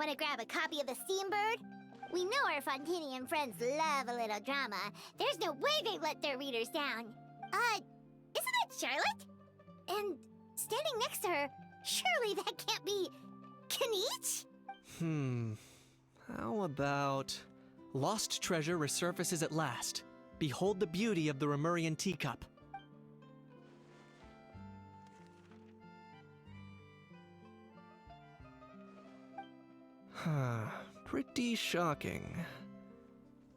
Want to grab a copy of the Steambird? We know our Fontanian friends love a little drama. There's no way they let their readers down. Isn't that Charlotte? And standing next to her, surely that can't be Kaniche? How about... Lost treasure resurfaces at last. Behold the beauty of the Remurian teacup. Pretty shocking.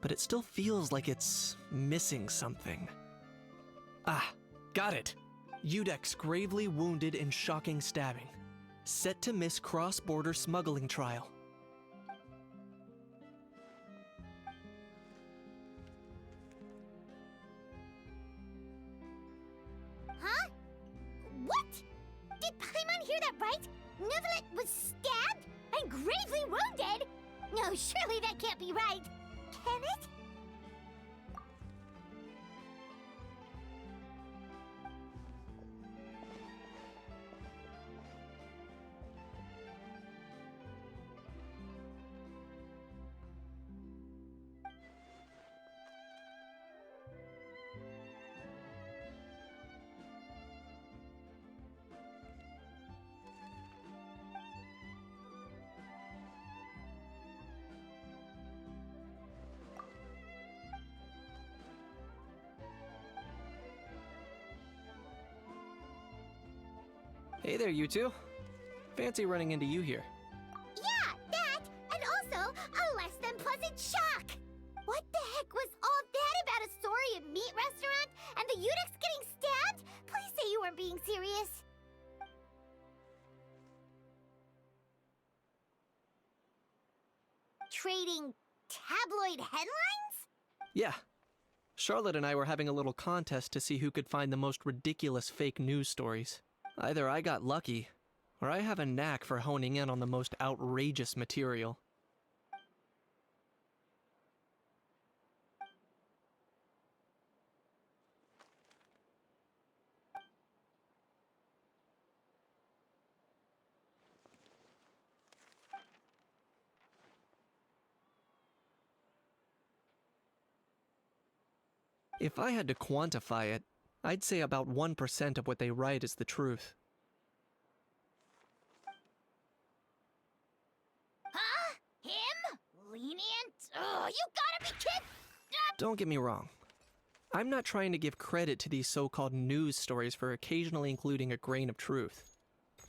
But it still feels like it's missing something. Ah, got it! Udex gravely wounded in shocking stabbing. Set to miss cross-border smuggling trial. Huh? What? Did Paimon hear that right? Neuvillette was stabbed and gravely wounded? No, surely that can't be right. Can it? Hey there, you two. Fancy running into you here. Yeah, that, and also a less than pleasant shock. What the heck was all that about a story meat restaurant and the Udex getting stabbed? Please say you weren't being serious. Trading tabloid headlines? Yeah. Charlotte and I were having a little contest to see who could find the most ridiculous fake news stories. Either I got lucky, or I have a knack for honing in on the most outrageous material. If I had to quantify it, I'd say about 1% of what they write is the truth. Huh? Him? Lenient? Oh, you gotta be kidding! Don't get me wrong. I'm not trying to give credit to these so-called news stories for occasionally including a grain of truth.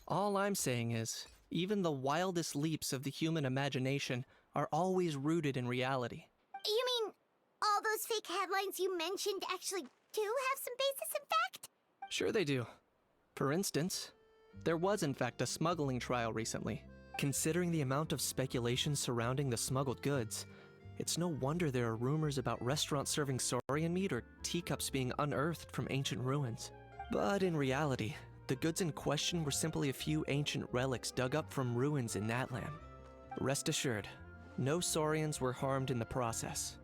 All I'm saying is, even the wildest leaps of the human imagination are always rooted in reality. You mean all those fake headlines you mentioned actually do have some basis in fact? Sure they do. For instance, there was in fact a smuggling trial recently. Considering the amount of speculation surrounding the smuggled goods, it's no wonder there are rumors about restaurants serving saurian meat or teacups being unearthed from ancient ruins. But in reality, the goods in question were simply a few ancient relics dug up from ruins in Natlan. Rest assured, no saurians were harmed in the process.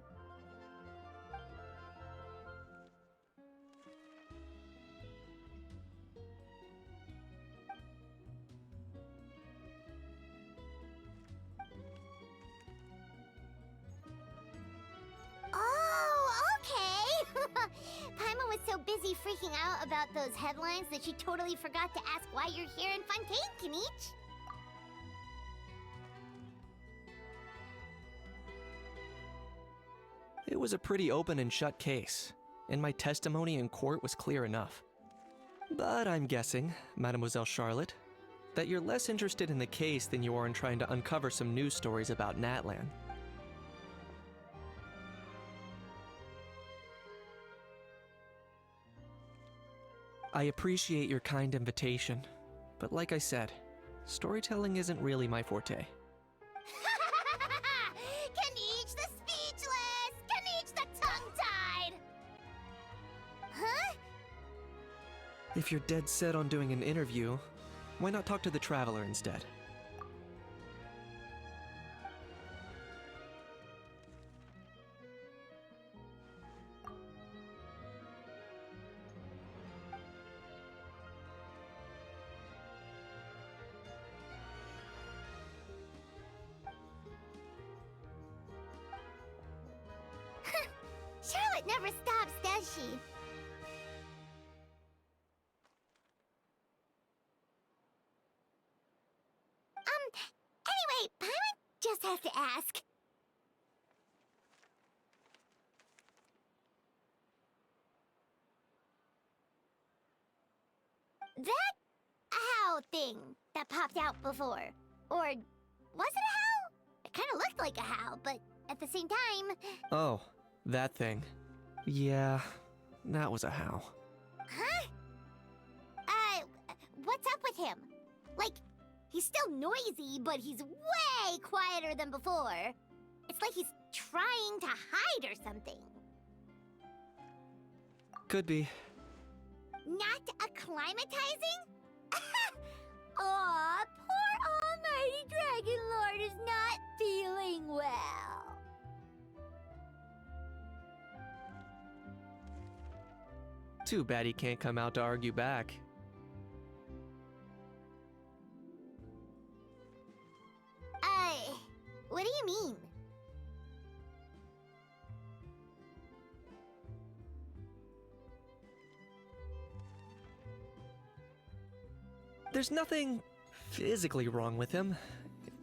Oh, okay! Paimon was so busy freaking out about those headlines that she totally forgot to ask why you're here in Fontaine, Kaniche. It was a pretty open and shut case, and my testimony in court was clear enough. But I'm guessing, Mademoiselle Charlotte, that you're less interested in the case than you are in trying to uncover some news stories about Natlan. I appreciate your kind invitation, but like I said, storytelling isn't really my forte. Kaniche the speechless! Kaniche the tongue-tied! Huh? If you're dead set on doing an interview, why not talk to the Traveler instead? Charlotte never stops, does she? Anyway, Paimon just has to ask. That how thing that popped out before, or was it a how? It kind of looked like a how, but at the same time... Oh, that thing. Yeah, that was a how. Huh? What's up with him? Like, he's still noisy, but he's way quieter than before. It's like he's trying to hide or something. Could be. Not acclimatizing? Aw, poor Almighty Dragon Lord is not feeling well. Too bad he can't come out to argue back. What do you mean? There's nothing physically wrong with him.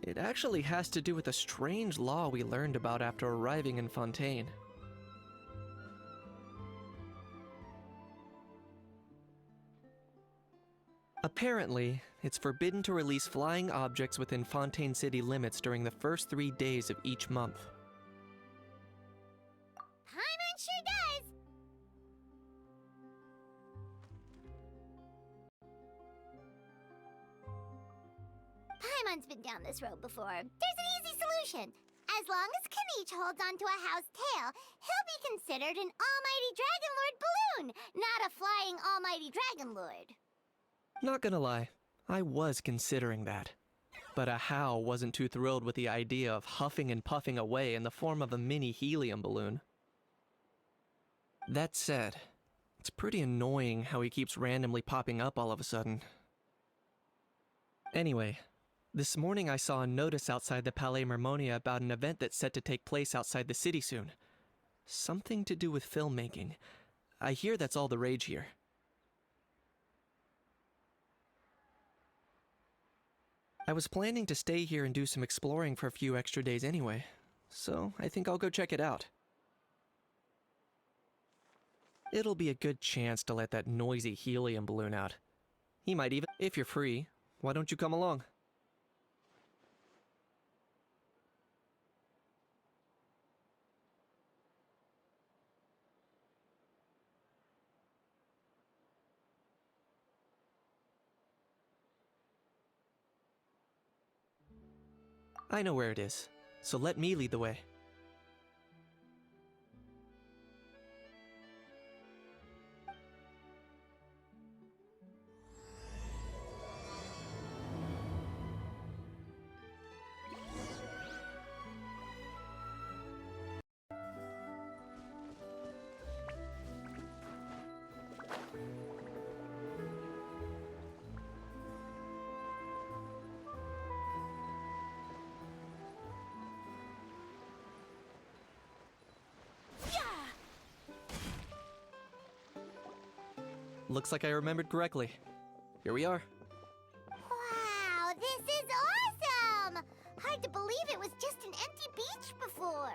It actually has to do with a strange law we learned about after arriving in Fontaine. Apparently, it's forbidden to release flying objects within Fontaine city limits during the first 3 days of each month. Paimon sure does! Paimon's been down this road before. There's an easy solution. As long as Kaniche holds onto a how's tail, he'll be considered an Almighty Dragon Lord balloon, not a flying Almighty Dragon Lord. Not gonna lie, I was considering that. But a how wasn't too thrilled with the idea of huffing and puffing away in the form of a mini helium balloon. That said, it's pretty annoying how he keeps randomly popping up all of a sudden. Anyway, this morning I saw a notice outside the Palais Mermonia about an event that's set to take place outside the city soon. Something to do with filmmaking. I hear that's all the rage here. I was planning to stay here and do some exploring for a few extra days anyway, so I think I'll go check it out. It'll be a good chance to let that noisy helium balloon out. He might even... If you're free, why don't you come along? I know where it is, so let me lead the way. Looks like I remembered correctly. Here we are. Wow, this is awesome! Hard to believe it was just an empty beach before.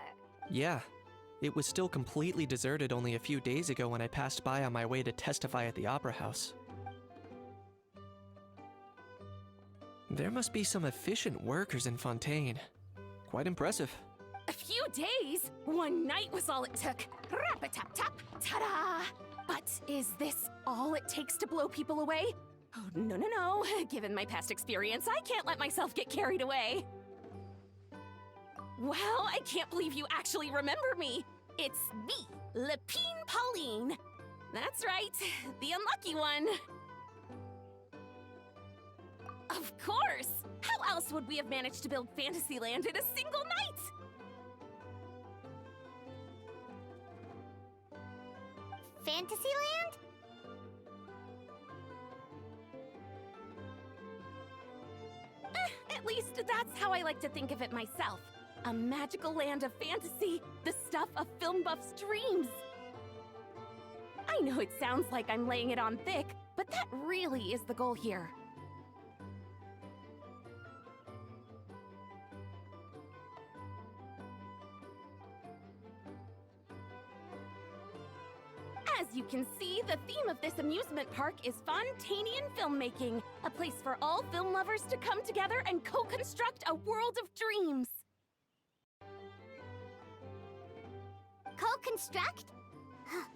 Yeah, it was still completely deserted only a few days ago when I passed by on my way to testify at the Opera House. There must be some efficient workers in Fontaine. Quite impressive. A few days? One night was all it took. Rap-a-tap-tap, ta-da! But is this all it takes to blow people away? Oh, no, no, no. Given my past experience, I can't let myself get carried away. Wow, I can't believe you actually remember me. It's me, Lepine Pauline. That's right, the unlucky one. Of course! How else would we have managed to build Fantasyland in a single night? Fantasyland? At least that's how I like to think of it myself. A magical land of fantasy, the stuff of film buffs' dreams. I know it sounds like I'm laying it on thick, but that really is the goal here. As you can see, the theme of this amusement park is Fontanian filmmaking, a place for all film lovers to come together and co-construct a world of dreams. Co-construct?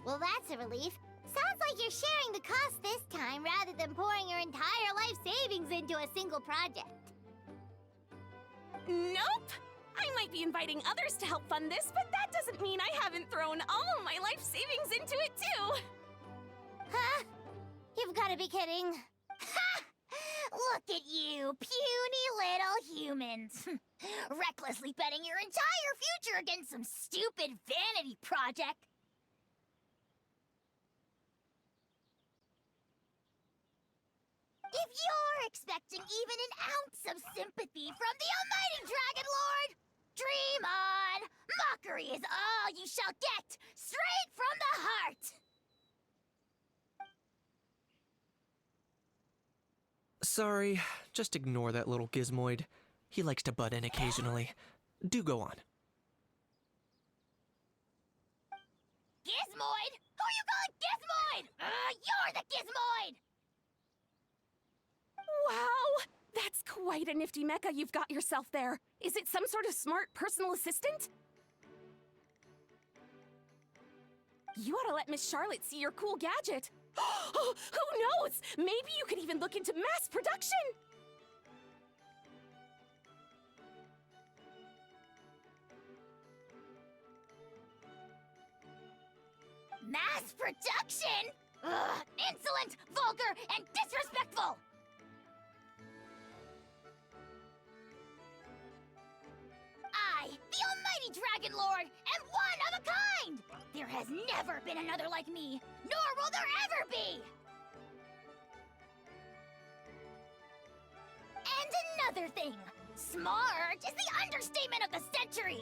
Well, that's a relief. Sounds like you're sharing the cost this time rather than pouring your entire life savings into a single project. Nope! I might be inviting others to help fund this, but that doesn't mean I haven't thrown all of my life savings into it too! Huh? You've got to be kidding. Ha! Look at you, puny little humans. Recklessly betting your entire future against some stupid vanity project. If you're expecting even an ounce of sympathy from the almighty Dragon Lord, dream on! Mockery is all you shall get, straight from the heart! Sorry, just ignore that little gizmoid. He likes to butt in occasionally. Do go on. Gizmoid? Who are you calling Gizmoid? You're the Gizmoid! Wow! That's quite a nifty mecha you've got yourself there. Is it some sort of smart personal assistant? You ought to let Miss Charlotte see your cool gadget. Who knows? Maybe you could even look into mass production! Mass production? Ugh, insolent, vulgar, and disrespectful! I, the almighty Dragon Lord, am one of a kind! There has never been another like me, nor will there ever be! And another thing, smart is the understatement of the century!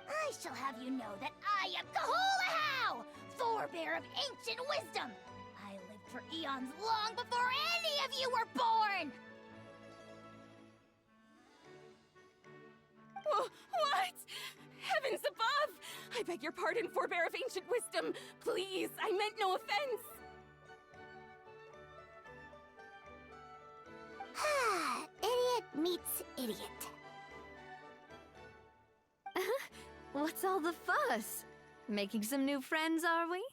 I shall have you know that I am Kahulahau, forebear of ancient wisdom! I lived for eons long before any of you were born! What? Heavens above! I beg your pardon, forebear of ancient wisdom. Please, I meant no offense. Idiot meets idiot. What's all the fuss? Making some new friends, are we?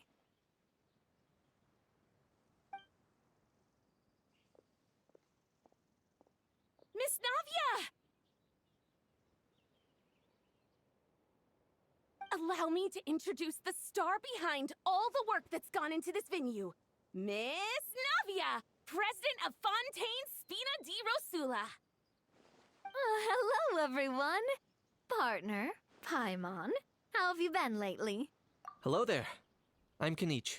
Miss Navia! Allow me to introduce the star behind all the work that's gone into this venue. Miss Navia, president of Fontaine Spina di Rosula. Hello, everyone. Partner, Paimon. How have you been lately? Hello there. I'm Kanich.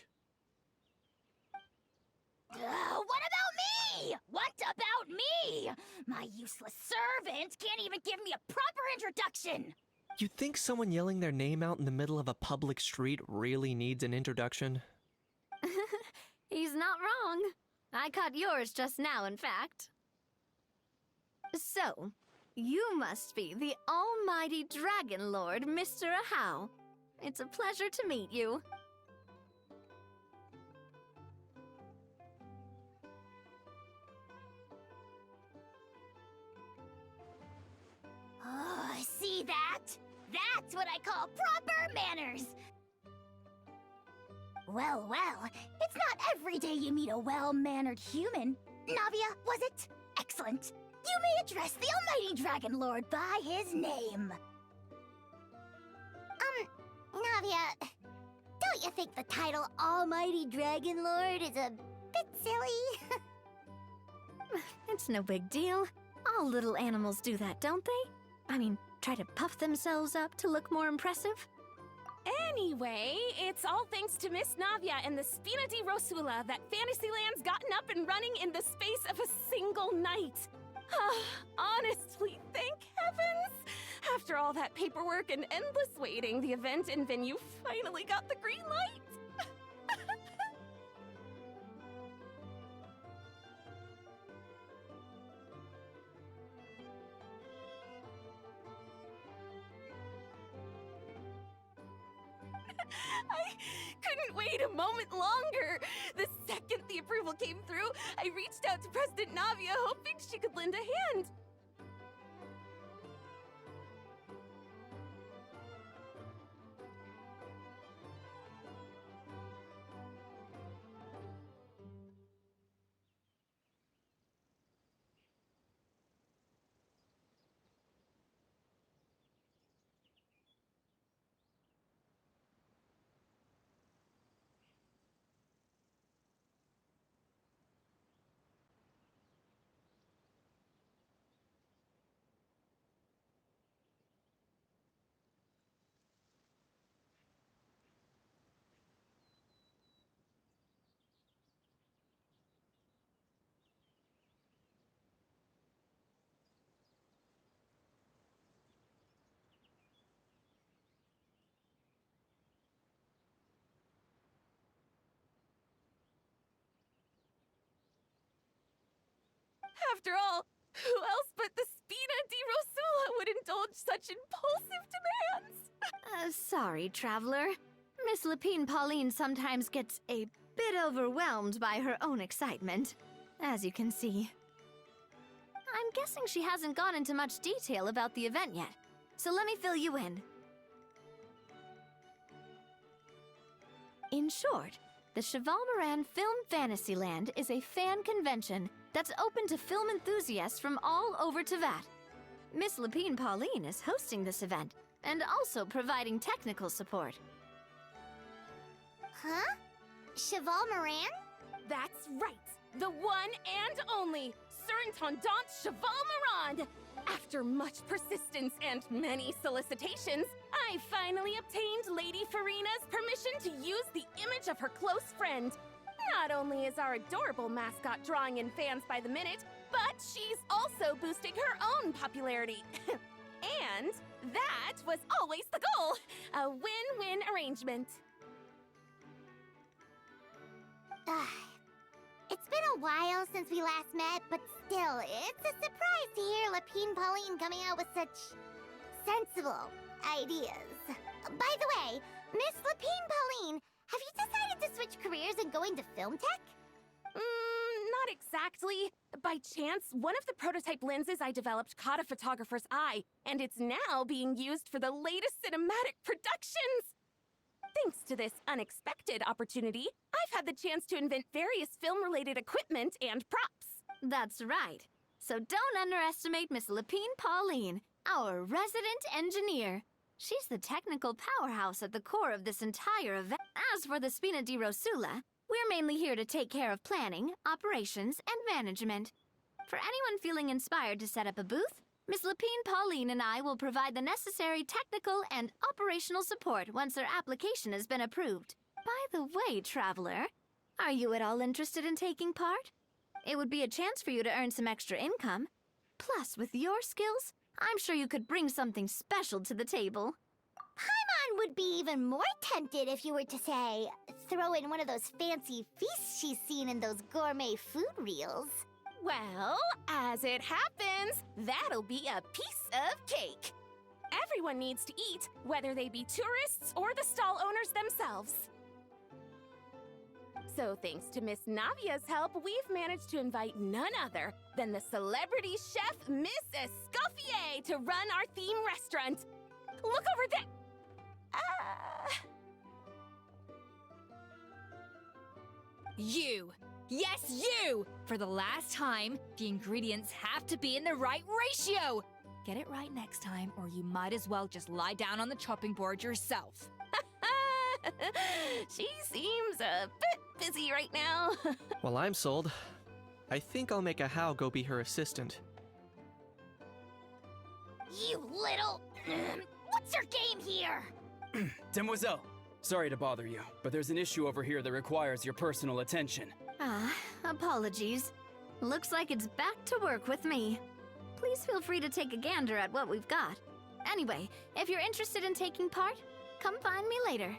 What about me? What about me? My useless servant can't even give me a proper introduction. You think someone yelling their name out in the middle of a public street really needs an introduction? He's not wrong. I caught yours just now, in fact. So, you must be the almighty Dragon Lord, Mr. Ahau. It's a pleasure to meet you. Oh, see that? That's what I call proper manners! Well, it's not every day you meet a well-mannered human. Navia, was it? Excellent. You may address the almighty Dragon Lord by his name. Navia, don't you think the title Almighty Dragon Lord is a bit silly? It's no big deal. All little animals do that, don't they? I mean, try to puff themselves up to look more impressive. Anyway, it's all thanks to Miss Navia and the Spina di Rosula that Fantasyland's gotten up and running in the space of a single night. Honestly, thank heavens! After all that paperwork and endless waiting, the event and venue finally got the green light. I couldn't wait a moment longer. The second the approval came through, I reached out to President Navia, hoping she could lend a hand. After all, who else but the Spina di Rosula would indulge such impulsive demands? Sorry, traveler. Miss Lapine Pauline sometimes gets a bit overwhelmed by her own excitement, as you can see. I'm guessing she hasn't gone into much detail about the event yet, so let me fill you in. In short, the Cheval Moran Film Fantasyland is a fan convention that's open to film enthusiasts from all over Teyvat. Miss Lapine Pauline is hosting this event and also providing technical support. Huh? Cheval Moran? That's right, the one and only Surintendant Cheval Moran! After much persistence and many solicitations, I finally obtained Lady Farina's permission to use the image of her close friend. Not only is our adorable mascot drawing in fans by the minute, but she's also boosting her own popularity. And that was always the goal, a win-win arrangement. It's been a while since we last met, but still, it's a surprise to hear Lapine Pauline coming out with such sensible ideas. By the way, Miss Lapine Pauline, have you decided to switch careers and go into film tech? Not exactly. By chance, one of the prototype lenses I developed caught a photographer's eye, and it's now being used for the latest cinematic productions. Thanks to this unexpected opportunity, I've had the chance to invent various film-related equipment and props. That's right. So don't underestimate Miss Lapine Pauline, our resident engineer. She's the technical powerhouse at the core of this entire event. As for the Spina di Rosula, we're mainly here to take care of planning, operations, and management. For anyone feeling inspired to set up a booth, Miss Lapine Pauline and I will provide the necessary technical and operational support once their application has been approved. By the way, traveler, are you at all interested in taking part? It would be a chance for you to earn some extra income. Plus, with your skills, I'm sure you could bring something special to the table. Paimon would be even more tempted if you were to, say, throw in one of those fancy feasts she's seen in those gourmet food reels. Well, as it happens, that'll be a piece of cake. Everyone needs to eat, whether they be tourists or the stall owners themselves. So thanks to Miss Navia's help, we've managed to invite none other than the celebrity chef, Miss Escoffier, to run our theme restaurant. Look over there! You! Yes, you! For the last time, the ingredients have to be in the right ratio! Get it right next time, or you might as well just lie down on the chopping board yourself. She seems a bit busy right now. Well, I'm sold. I think I'll make a How go be her assistant. You little... What's your game here? Demoiselle, sorry to bother you, but there's an issue over here that requires your personal attention. Apologies. Looks like it's back to work with me. Please feel free to take a gander at what we've got. Anyway, if you're interested in taking part, come find me later.